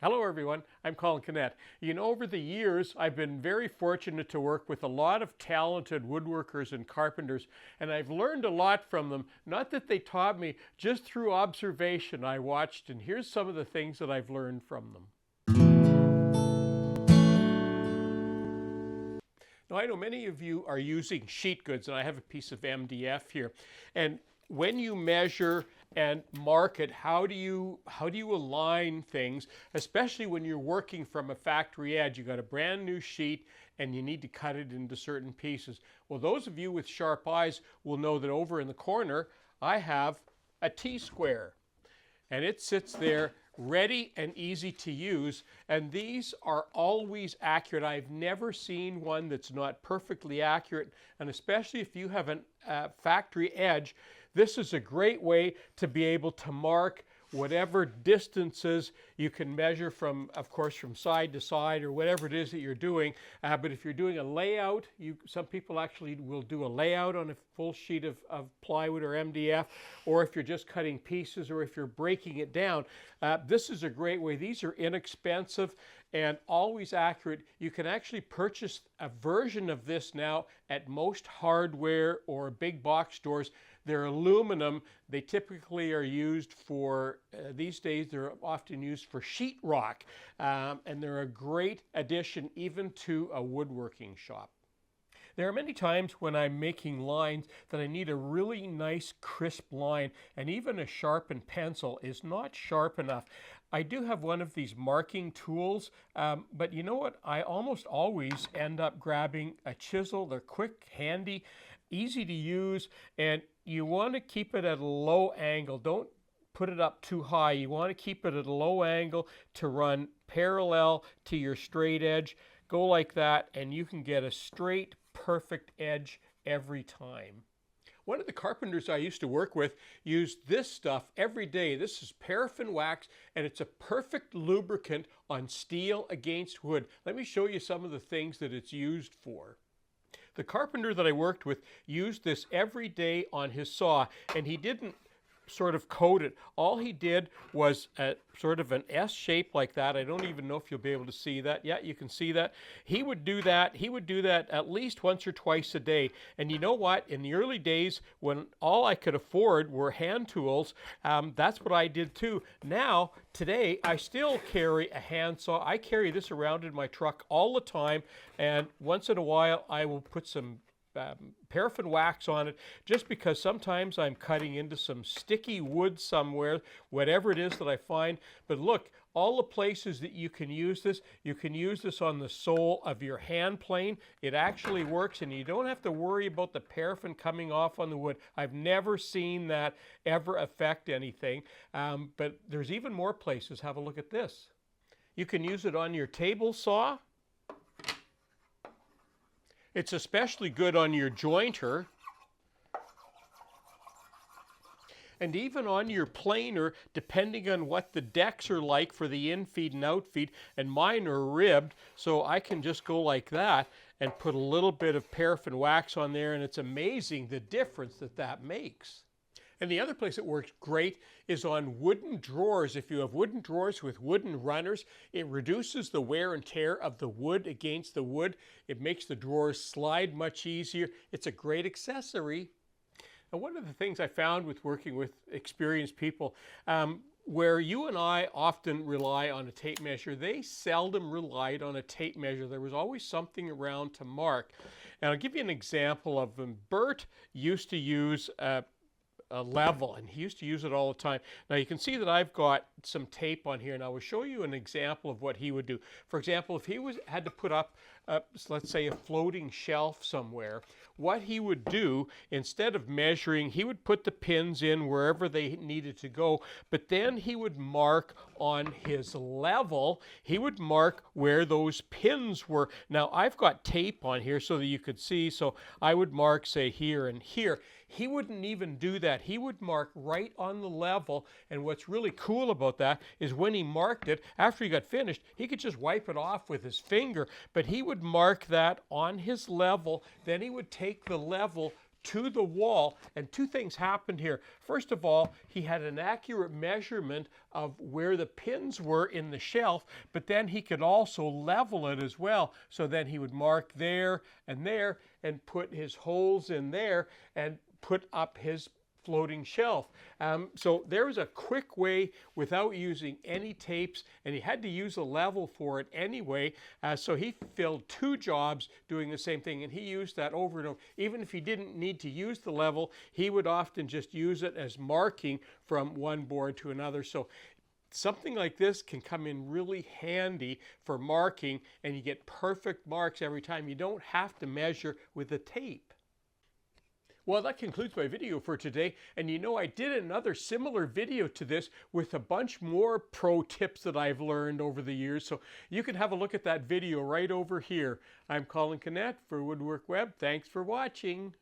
Hello everyone, I'm Colin Canet. Over the years, I've been very fortunate to work with a lot of talented woodworkers and carpenters, and I've learned a lot from them. Not that they taught me, just through observation I watched, and here's some of the things that I've learned from them. Now, I know many of you are using sheet goods, and I have a piece of MDF here. And when you measure and mark it, how do you align things, especially when you're working from a factory edge? You got a brand new sheet and you need to cut it into certain pieces. Well, those of you with sharp eyes will know that over in the corner, I have a Tsquare, and it sits there ready and easy to use, and these are always accurate. I've never seen one that's not perfectly accurate, and especially if you have a factory edge, this is a great way to be able to mark whatever distances you can measure from, of course, from side to side or whatever it is that you're doing. But if you're doing a layout, some people actually will do a layout on a full sheet of plywood or MDF, or if you're just cutting pieces or if you're breaking it down, this is a great way. These are inexpensive and always accurate. You can actually purchase a version of this now at most hardware or big box stores. They're aluminum. They typically are used for, these days they're often used for sheetrock, and they're a great addition even to a woodworking shop. There are many times when I'm making lines that I need a really nice crisp line, and even a sharpened pencil is not sharp enough. I do have one of these marking tools, but you know what? I almost always end up grabbing a chisel. They're quick, handy, easy to use, and you want to keep it at a low angle. Don't put it up too high. You want to keep it at a low angle to run parallel to your straight edge. Go like that, and you can get a straight, perfect edge every time. One of the carpenters I used to work with used this stuff every day. This is paraffin wax, and it's a perfect lubricant on steel against wood. Let me show you some of the things that it's used for. The carpenter that I worked with used this every day on his saw, and he didn't sort of coat it. All he did was sort of an S shape like that. I don't even know if you'll be able to see that. Yeah, you can see that. He would do that. He would do that at least once or twice a day. And you know what? In the early days, when all I could afford were hand tools, that's what I did too. Now, today, I still carry a hand saw. I carry this around in my truck all the time, and once in a while, I will put some paraffin wax on it, just because sometimes I'm cutting into some sticky wood somewhere, whatever it is that I find. But look, all the places that you can use this on the sole of your hand plane. It actually works, and you don't have to worry about the paraffin coming off on the wood. I've never seen that ever affect anything, but there's even more places. Have a look at this. You can use it on your table saw. It's especially good on your jointer, and even on your planer, depending on what the decks are like for the infeed and outfeed. And mine are ribbed, so I can just go like that and put a little bit of paraffin wax on there, and it's amazing the difference that makes. And the other place it works great is on wooden drawers. If you have wooden drawers with wooden runners, it reduces the wear and tear of the wood against the wood. It makes the drawers slide much easier. It's a great accessory. And one of the things I found with working with experienced people, where you and I often rely on a tape measure, they seldom relied on a tape measure. There was always something around to mark. And I'll give you an example of them. Bert used to use a level, and he used to use it all the time. Now you can see that I've got some tape on here, and I will show you an example of what he would do. For example, if he had to put up, let's say, a floating shelf somewhere, what he would do, instead of measuring, he would put the pins in wherever they needed to go, but then he would mark on his level, he would mark where those pins were. Now I've got tape on here so that you could see, so I would mark, say, here and here. He wouldn't even do that. He would mark right on the level, and what's really cool about that is when he marked it, after he got finished, he could just wipe it off with his finger, but he would mark that on his level, then he would take the level to the wall, and two things happened here. First of all, he had an accurate measurement of where the pins were in the shelf, but then he could also level it as well. So then he would mark there and put his holes in there and put up his floating shelf. So there was a quick way without using any tapes, and he had to use a level for it anyway. So he filled two jobs doing the same thing, and he used that over and over. Even if he didn't need to use the level, he would often just use it as marking from one board to another. So something like this can come in really handy for marking, and you get perfect marks every time. You don't have to measure with a tape. Well, that concludes my video for today. And you know, I did another similar video to this with a bunch more pro tips that I've learned over the years. So you can have a look at that video right over here. I'm Colin Canet for Woodwork Web. Thanks for watching.